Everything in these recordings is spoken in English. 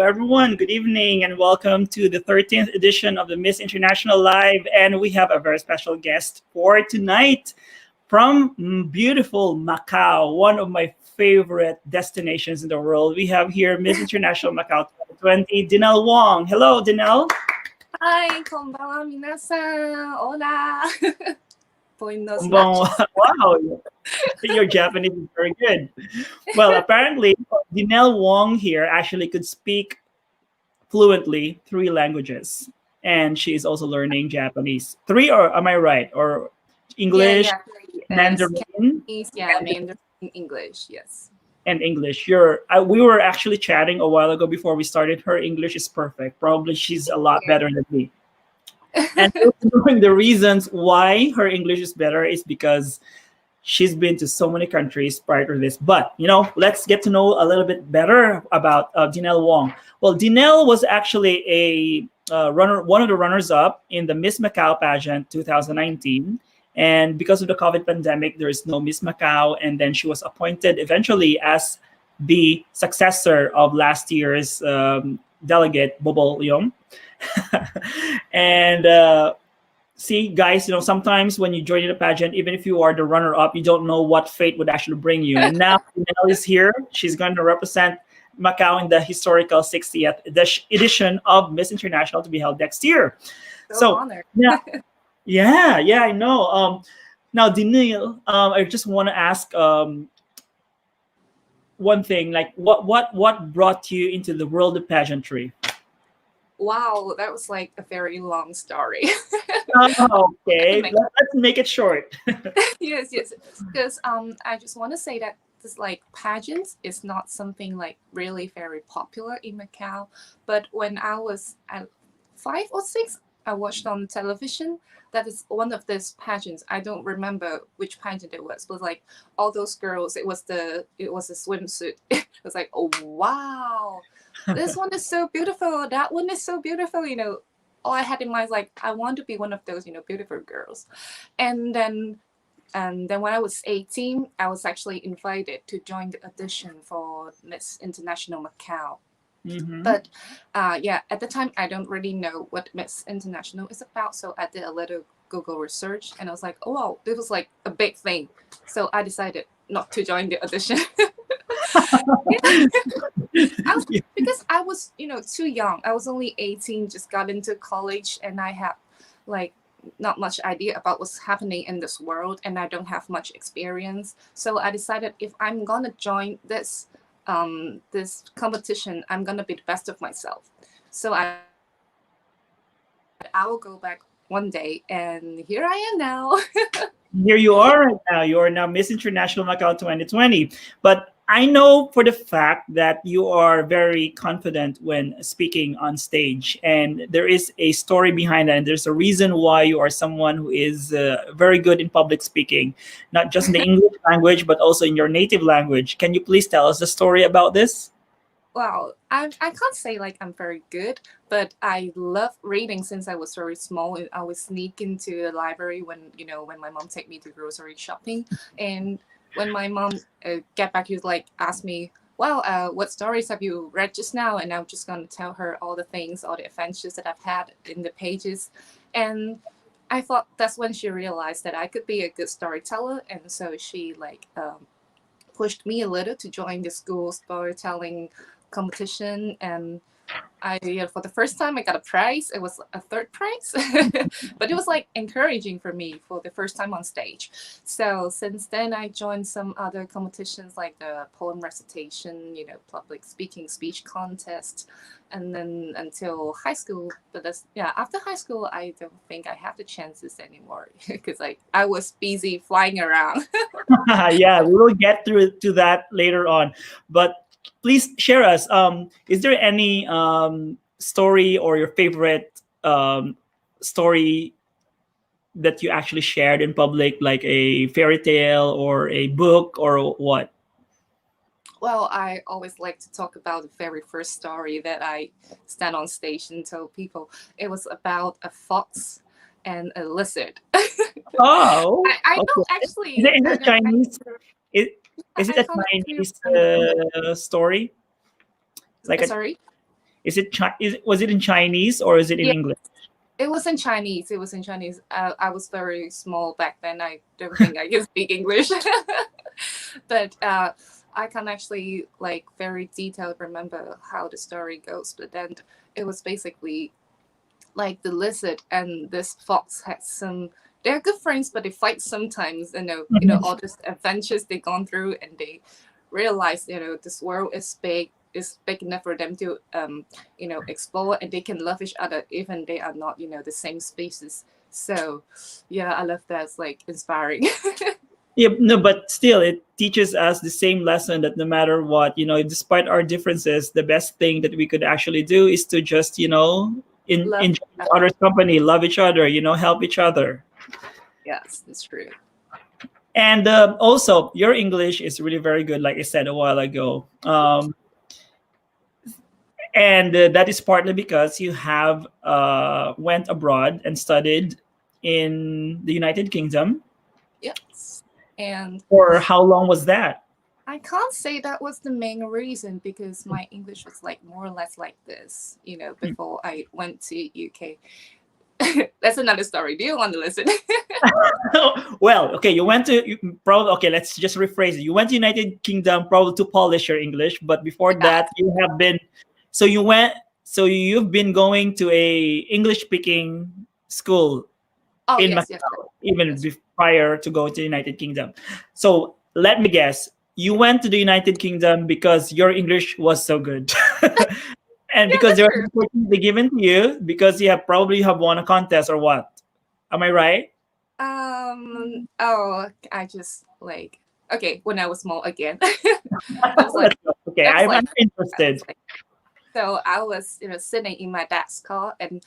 everyone. Good evening, and welcome to the 13th edition of the Miss International Live. And we have a very special guest for tonight from beautiful Macau, one of my favorite destinations in the world. We have here Miss International Macau 2020, Dinelle Wong. Hello, Dinelle. はい、こんばんは、皆さん。Hola. Buenos Konbanwa. noches. Wow, your Japanese is very good. Well, apparently, Dinelle Wong here actually could speak fluently three languages, and she is also learning Japanese. Three, or am I right? Or English, Yeah. Mandarin, Cantonese, Mandarin, English, yes. and English. We were actually chatting a while ago before we started. Her English is perfect. Probably she's a lot better than me. And knowing the reasons why her English is better is because she's been to so many countries prior to this. But let's get to know a little bit better about Dinelle Wong. Well, Dinelle was actually a runner, one of the runners-up in the Miss Macau pageant 2019. And because of the COVID pandemic, there is no Miss Macau. And then she was appointed eventually as the successor of last year's delegate, Bobo Leong. And see, guys, sometimes when you join in a pageant, even if you are the runner-up, you don't know what fate would actually bring you. And now Dinelle is here. She's going to represent Macau in the historical 60th edition of Miss International to be held next year. So honored. Yeah, I know. Now, Dinelle, I just want to ask one thing. Like, what brought you into the world of pageantry? Wow, that was like a very long story. Okay, let's make it short. Yes. Because I just want to say that this like pageants is not something like really very popular in Macau. But when I was at 5 or 6, I watched on television that is one of these pageants. I don't remember which pageant it was, but like all those girls, it was a swimsuit. It was like, oh wow, this one is so beautiful. That one is so beautiful. All I had in mind is like I want to be one of those beautiful girls. And then when I was 18, I was actually invited to join the audition for Miss International Macau. Mm-hmm. But at the time, I don't really know what Miss International is about. So I did a little Google research and I was like, oh, wow, this was like a big thing. So I decided not to join the audition. Because I was, too young. I was only 18, just got into college, and I had like not much idea about what's happening in this world, and I don't have much experience. So I decided if I'm gonna join this competition, I'm gonna be the best of myself. So I will go back one day, and here I am now. Here you are right now. You are now Miss International Macau 2020. But I know for the fact that you are very confident when speaking on stage, and there is a story behind that, and there's a reason why you are someone who is very good in public speaking, not just in the English language, but also in your native language. Can you please tell us the story about this? Well, I can't say like I'm very good, but I love reading since I was very small. And I would sneak into the library when my mom take me to grocery shopping, and when my mom get back, she'd like ask me, "Well, what stories have you read just now?" And I'm just gonna tell her all the things, all the adventures that I've had in the pages, and I thought that's when she realized that I could be a good storyteller, and so she pushed me a little to join the school storytelling competition. And for the first time I got a prize. It was a third prize, but it was like encouraging for me for the first time on stage. So since then I joined some other competitions like the poem recitation, public speaking speech contest, and then until high school. But after high school I don't think I have the chances anymore because I was busy flying around. Yeah, we will get through to that later on. But please share us. Is there any story or your favorite story that you actually shared in public, like a fairy tale or a book or what? Well, I always like to talk about the very first story that I stand on stage and tell people. It was about a fox and a lizard. Oh, I okay. don't actually. Is it I a don't Chinese? Is, is it I a can't actually Chinese remember. story? Like Sorry. Was it in Chinese or is it in Yeah, English? it was in Chinese. It was in Chinese. I was very small back then. I don't think I can speak English, but I can actually like very detailed remember how the story goes. But then it was basically like the lizard and this fox had some. They're good friends, but they fight sometimes. All these adventures they gone through, and they realize this world is big enough for them to explore, and they can love each other even they are not the same species. So yeah, I love that. It's like inspiring. Yeah, no, but still, it teaches us the same lesson that no matter what, despite our differences, the best thing that we could actually do is to just, Love enjoy each other's company, love each other, help each other. yes, it's true. And also, your English is really very good, like I said a while ago. And that is partly because you have went abroad and studied in the United Kingdom. Yes, and For how long was that? I can't say that was the main reason because my English was like more or less like this, before I went to UK. That's another story. Do you want to listen? Well, okay, you went to probably okay. Let's just rephrase it. You went to United Kingdom probably to polish your English, but before Yeah. that, you have been. So you went. So you've been going to a English speaking school Oh in yes, yes, Macau, even that's prior to going to the United Kingdom. So let me guess. You went to the United Kingdom because your English was so good. And yeah, because that's there was true. an opportunity given to you because you have probably have won a contest or what? Am I right? Oh, I just like okay when I was small again. That was like Let's go. Okay, that was I'm like I interested. was like so I was sitting in my dad's car and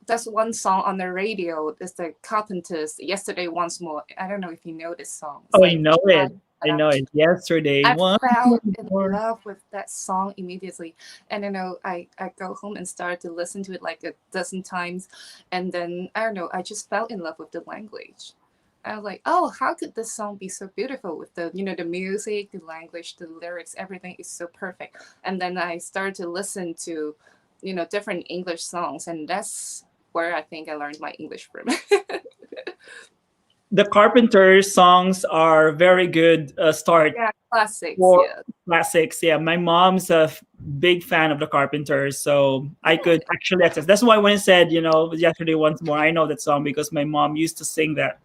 there's one song on the radio. It's the Carpenters. Yesterday once more. I don't know if you know this song. It's Oh, I like know it. I um, know it. Yesterday, I one fell in more. love with that song immediately. And I go home and start to listen to it like a dozen times. And then I don't know, I just fell in love with the language. I was like, oh, how could this song be so beautiful with the music, the language, the lyrics, everything is so perfect. And then I started to listen to, different English songs, and that's where I think I learned my English from. The Carpenters songs are very good start Yeah, classics, for yeah. classics. Yeah, my mom's a big fan of the Carpenters, so I could actually access. That's why when I said, yesterday once more, I know that song because my mom used to sing that.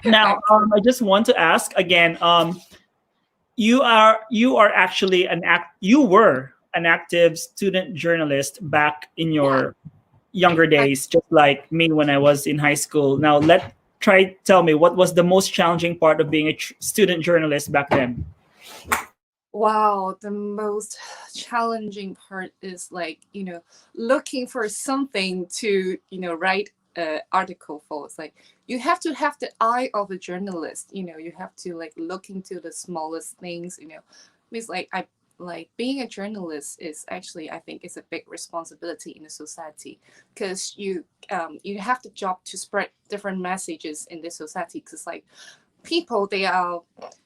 Now, Excellent. I just want to ask again. You are actually you were an active student journalist back in Yeah. your younger days, just like me when I was in high school. Now, tell me what was the most challenging part of being a student journalist back then. Wow, the most challenging part is like, looking for something to, write an article for. It's like you have to have the eye of a journalist, you have to like look into the smallest things, Means like I like being a journalist is actually I think is a big responsibility in the society because you have the job to spread different messages in this society because like people they are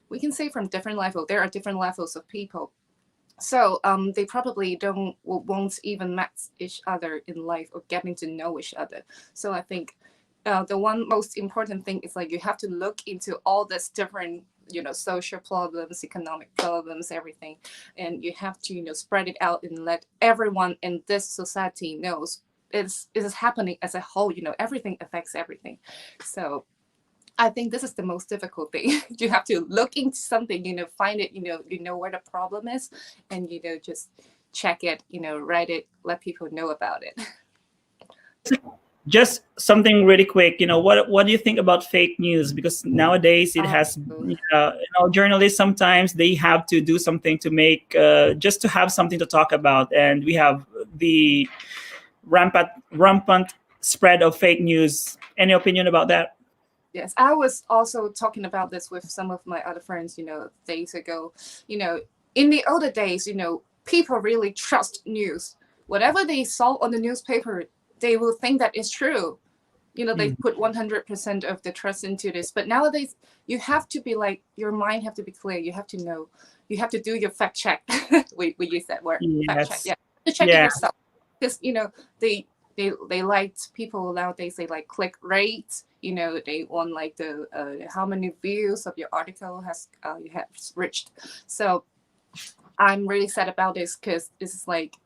we can say from different level there are different levels of people so they probably won't even met each other in life or getting to know each other so I think the one most important thing is like you have to look into all this different social problems economic problems everything and you have to spread it out and let everyone in this society knows it is happening as a whole everything affects everything so I think this is the most difficult thing. You have to look into something, find it, you know where the problem is, and just check it, write it, let people know about it. Just something really quick. What do you think about fake news? Because nowadays it Um, has, journalists sometimes they have to do something to make just to have something to talk about, and we have the rampant spread of fake news. Any opinion about that? yes, I was also talking about this with some of my other friends, days ago. You know, in the older days, people really trust news. Whatever they saw on the newspaper, they will think that it's true. They Mm. put 100% of the trust into this but nowadays you have to be like your mind have to be clear you have to know you have to do your fact check. We use that word, fact check. Yes. Yeah, to check it Yeah. yourself, because they like people nowadays. They like click rates. They want like the how many views of your article has you have reached. So I'm really sad about this, because this is like,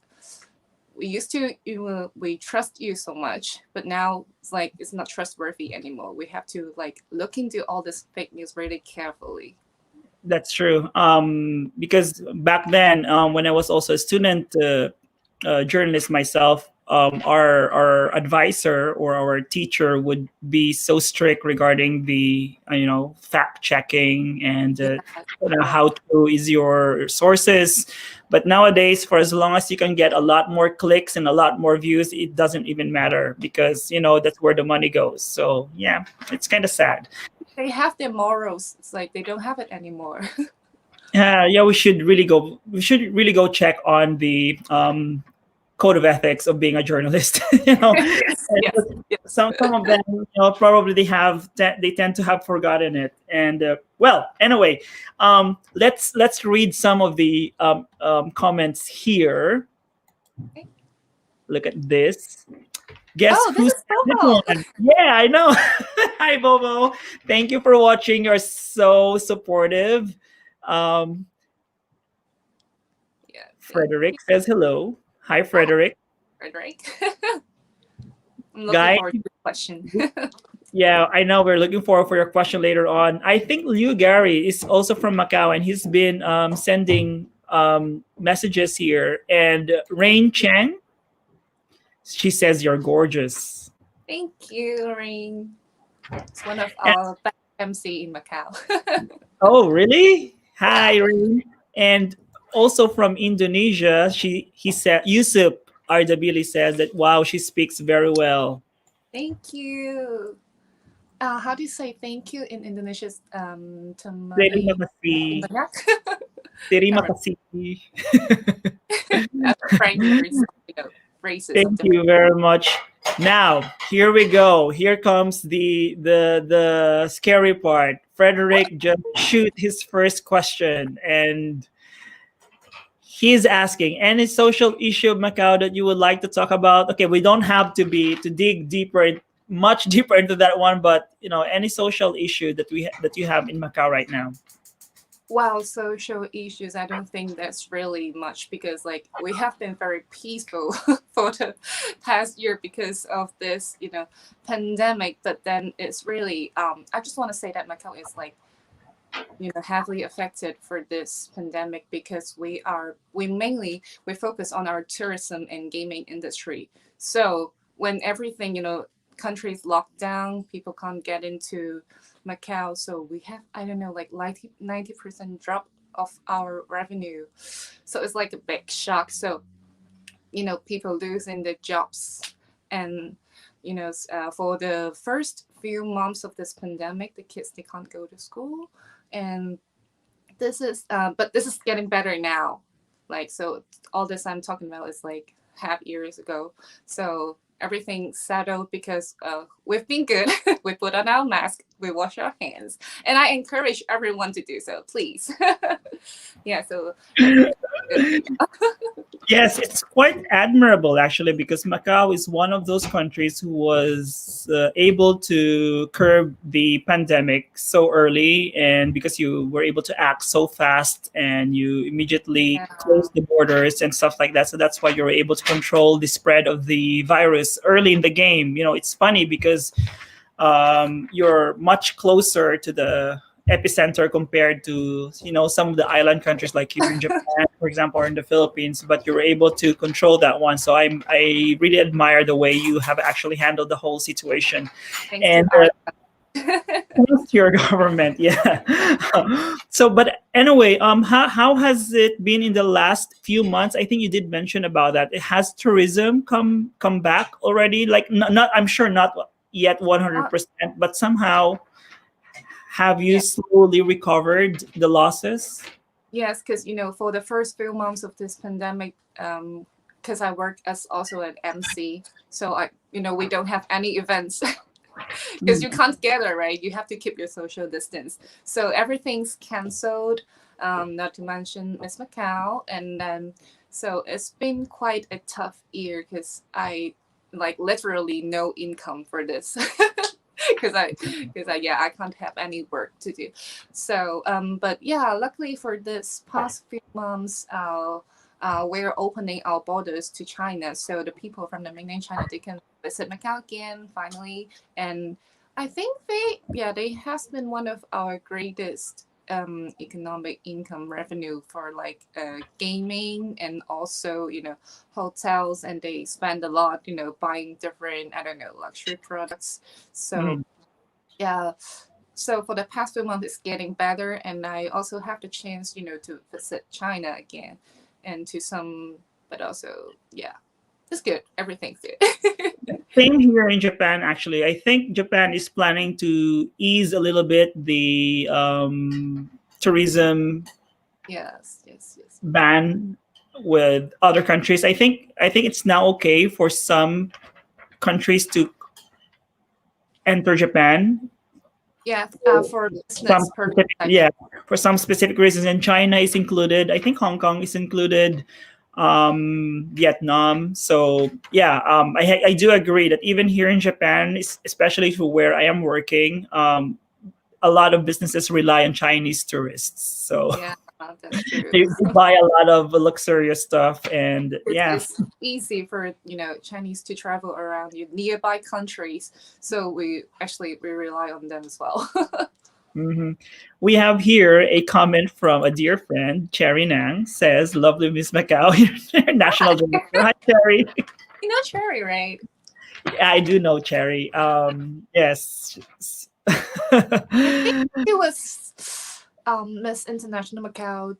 we used to we trust you so much, but now it's like it's not trustworthy anymore. We have to like look into all this fake news really carefully. That's true. Because back then, when I was also a student journalist myself, our advisor or our teacher would be so strict regarding the fact checking and Yeah, yeah, how true is your sources. But nowadays, for as long as you can get a lot more clicks and a lot more views, it doesn't even matter, because that's where the money goes. So yeah, it's kind of sad. they have their morals. It's like they don't have it anymore. Yeah, we should really go. We should really go check on the code of ethics of being a journalist. Yes, yes, yes. Some of them, probably they tend to have forgotten it. And well, anyway, let's read some of the comments here. Okay. Look at this. Guess Oh, this who's is this Bobo. one? Yeah, I know. Hi, Bobo. Thank you for watching. You're so supportive. Um, Yeah, thank you, Frederick says hello. Hi, Frederick. Frederick. I'm looking Guys, forward to the question. yeah, I know we're looking forward for your question later on. I think Liu Gary is also from Macau, and he's been sending messages here. And Rain Cheng, she says you're gorgeous. Thank you, Rain. It's one of And, our best MC in Macau. oh, really? Yeah. Hi, Rain. And also from Indonesia, he said Yusuf Ardabili says that wow, she speaks very well. Thank you. How do you say thank you in Indonesia? Terima Temani kasih. banyak. Terima All right. kasih. I'm trying to learn some, phrases of Thank different. you very much. Now, here we go. Here comes the scary part. Frederick just shoot his first question, and he's asking any social issue of Macau that you would like to talk about. Okay, we don't have to dig deeper, much deeper into that one, but any social issue that you have in Macau right now. Well, social issues, I don't think that's really much, because like we have been very peaceful for the past year because of this, pandemic. But then it's really, I just want to say that Macau is like, heavily affected for this pandemic, because we focus on our tourism and gaming industry. So when everything, countries locked down, people can't get into Macau. So we have, I don't know, like 90% drop of our revenue. So it's like a big shock. So, people losing their jobs. And, for the first few months of this pandemic, the kids, they can't go to school. And but this is getting better now. Like, so all this I'm talking about is like half years ago. So everything settled, because we've been good. We put on our mask, we wash our hands, and I encourage everyone to do so, please. Yeah, so everything good. Yes, it's quite admirable actually, because Macau is one of those countries who was able to curb the pandemic so early, and because you were able to act so fast and you immediately Yeah, closed the borders and stuff like that. So that's why you were able to control the spread of the virus early in the game. It's funny because you're much closer to the epicenter compared to some of the island countries like here in Japan, for example, or in the Philippines. But you were able to control that one, so I really admire the way you have actually handled the whole situation. thanks to And our thanks to your government, yeah. So, but anyway, how has it been in the last few months? I think you did mention about that. It has tourism come back already? Like not I'm sure not yet uh, 100%, but somehow have you yeah. slowly recovered the losses? Yes, because for the first few months of this pandemic, because I work as also an MC, so we don't have any events because you can't gather, right? You have to keep your social distance. So everything's canceled. Not to mention Miss Macau, and then so it's been quite a tough year because I like literally no income for this. Because I yeah I can't have any work to do, so but yeah, luckily for this past few months, we're opening our borders to China, so the people from the mainland China, they can visit Macau again finally. And I think they has been one of our greatest economic income revenue for like gaming, and also hotels, and they spend a lot buying different, I don't know, luxury products. So Mm. yeah, so for the past few months, it's getting better, and I also have the chance, to visit China again, and to some, but also yeah, it's good. Everything's good. Same here in Japan, actually. I think Japan is planning to ease a little bit the tourism Yes, yes, yes. ban with other countries. I think it's now okay for some countries to enter Japan. Yeah, for Some business purpose, specific, I yeah, think. for some specific reasons, and China is included. I think Hong Kong is included. Vietnam. So yeah, I do agree that even here in Japan, especially to where I am working, a lot of businesses rely on Chinese tourists. So Yeah, that's true. they buy a lot of luxurious stuff, and yeah. It's easy for Chinese to travel around nearby countries, so we rely on them as well. hmm We have here a comment from a dear friend, Cherry Nang, says, "Lovely Miss Macau, national director." Hi, Cherry. Cherry, right? Yeah, I do know Cherry. Yes. I think it was Miss International Macau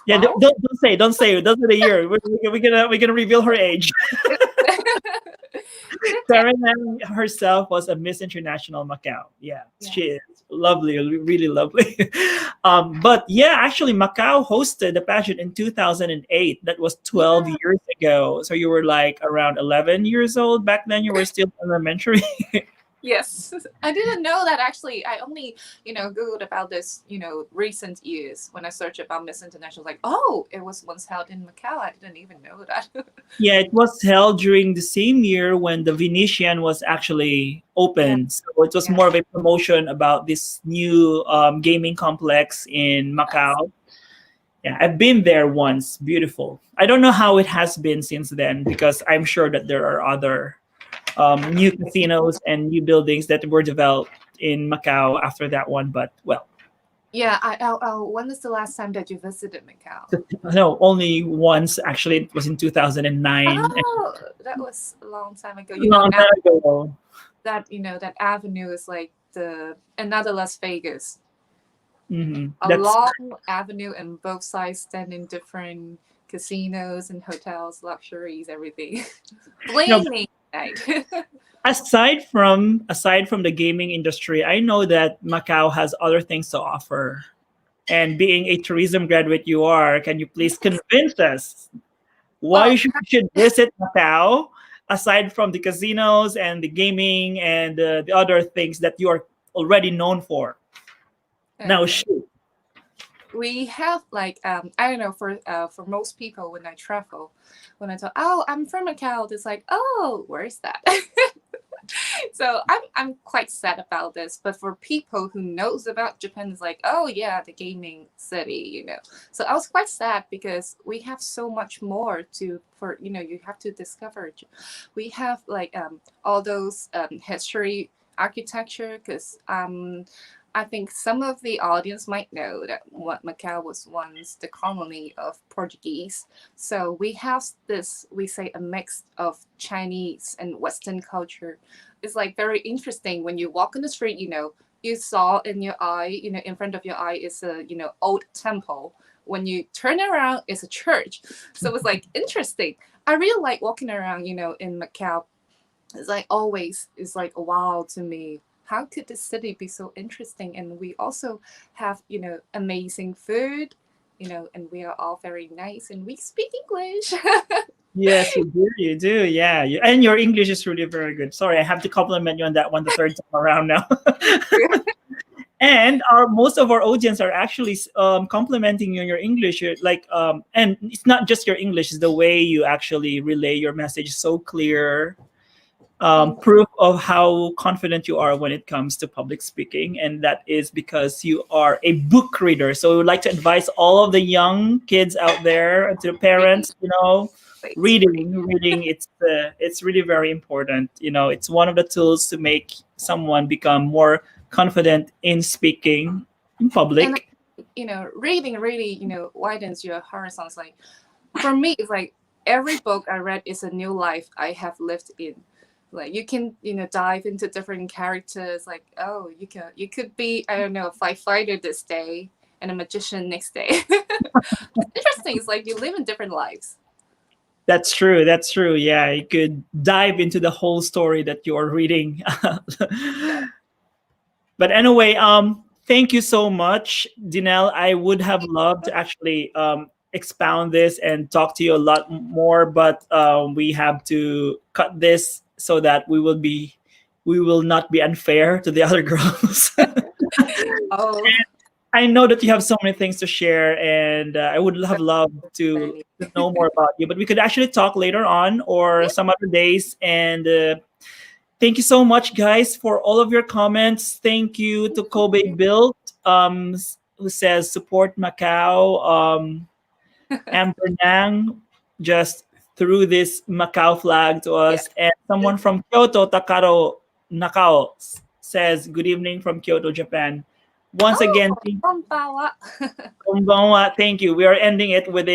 Yeah, 2012. don't say the year. We're gonna reveal her age. Yeah, Karen Lam herself was a Miss International Macau. Yeah, yeah. she is lovely, really lovely. But yeah, actually, Macau hosted the pageant in 2008. That was 12 Yeah. years ago. So you were like around 11 years old back then. You were still elementary. Yes, I didn't know that actually. I only, Googled about this, recent years when I searched about Miss International. Like, oh, it was once held in Macau. I didn't even know that. Yeah, it was held during the same year when the Venetian was actually Yeah, opened. So it was yeah, more of a promotion about this new gaming complex in yes, Macau. Yeah, I've been there once. Beautiful. I don't know how it has been since then because I'm sure that there are other new casinos and new buildings that were developed in Macau after that one. But well, yeah. When was the last time that you visited Macau? no, only once. Actually, it was in 2009. Oh, that was a long time ago. Long Now time ago. that avenue is like the another Las Vegas. A That's long avenue, and both sides standing different casinos and hotels, luxuries, everything. no. Blaming night. Aside from the gaming industry, I know that Macau has other things to offer. And being a tourism graduate, you are. Can you please convince us why Well, you should visit Macau aside from the casinos and the gaming and the other things that you are already known for? Now, okay. shoot. We have like I don't know, for most people when I travel, when I talk, oh, I'm from Macau, it's like, oh, where is that? So I'm quite sad about this, but for people who knows about Japan, it's like, oh yeah, the gaming city. So I was quite sad because we have so much more to for you have to discover. We have like all those history, architecture, because I think some of the audience might know that what Macau was once the colony of Portuguese. So we have this, we say, a mix of Chinese and Western culture. It's like very interesting when you walk on the street, you saw in your eye, in front of your eye is a, old temple. When you turn around, it's a church. So it's like interesting. I really like walking around, in Macau. It's like always, it's like a wow to me. How could the city be so interesting? And we also have, amazing food, and we are all very nice and we speak English. Yes, you do. You do. Yeah. And your English is really very good. Sorry, I have to compliment you on that one the third time around now. And our most of our audience are actually complimenting you on your English. Like, and it's not just your English; it's the way you actually relay your message so clear, Thank proof of how confident you are when it comes to public speaking, and that is because you are a book reader. So we would like to advise all of the young kids out there, to the you. parents, It's great. reading. It's really very important. It's one of the tools to make someone become more confident in speaking in And public. reading really, widens your horizons. Like for me, it's like every book I read is a new life I have lived in. Like you can, dive into different characters. Like, oh, you could be, I don't know, a firefighter this day and a magician next day. Interesting. It's like you live in different lives. That's true. That's true. Yeah, you could dive into the whole story that you are reading. Yeah. But anyway, thank you so much, Dinelle. I would have loved to actually expound this and talk to you a lot more, but we have to cut this so that we will not be unfair to the other girls. Oh, I know that you have so many things to share, and I would have loved to many. know more about you. But we could actually talk later on or Yeah. some other days. And thank you so much, guys, for all of your comments. Thank you to Kobe Built, who says support Macau. Amber Nang just threw this Macau flag to Yeah. us. And someone from Kyoto, Takaro Nakao, says good evening from Kyoto, Japan. Once Oh, again, konbawa. konbanwa. Thank you. We are ending it with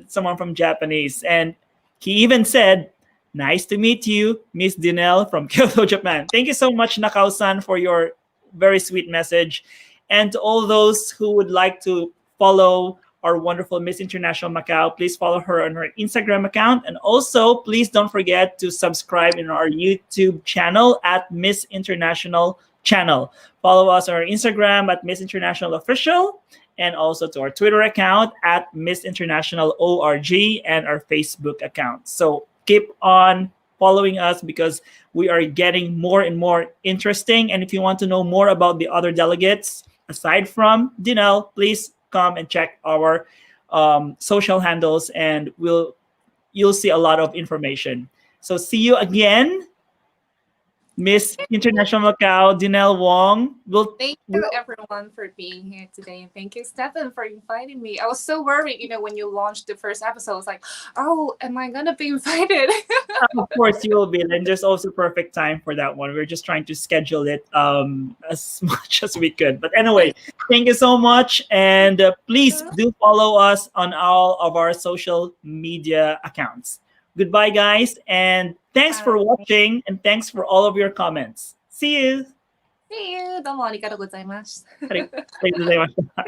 someone from Japanese, and he even said, "Nice to meet you, Miss Dinelle from Kyoto, Japan." Thank you so much, Nakao-san, for your very sweet message, and to all those who would like to follow our wonderful Miss International Macau, please follow her on her Instagram account, and also please don't forget to subscribe in our YouTube channel at Miss International Channel. Follow us on our Instagram at Miss International Official, and also to our Twitter account at Miss International ORG, and our Facebook account. So keep on following us because we are getting more and more interesting. And if you want to know more about the other delegates, aside from Dinelle, please come and check our social handles, and you'll see a lot of information. So see you again, Miss International Macau, Dinelle Wong. Thank We'll you, everyone, for being here today. And thank you, Stefan, for inviting me. I was so worried, when you launched the first episode, I was like, oh, am I going to be invited? Of course, you will be. And there's also perfect time for that one. We're just trying to schedule it as much as we could. But anyway, thank you so much. And please do follow us on all of our social media accounts. Goodbye, guys. And thanks for Bye. watching. And thanks for all of your comments. See you. See you. どうもありがとうございます。ありがとうございました。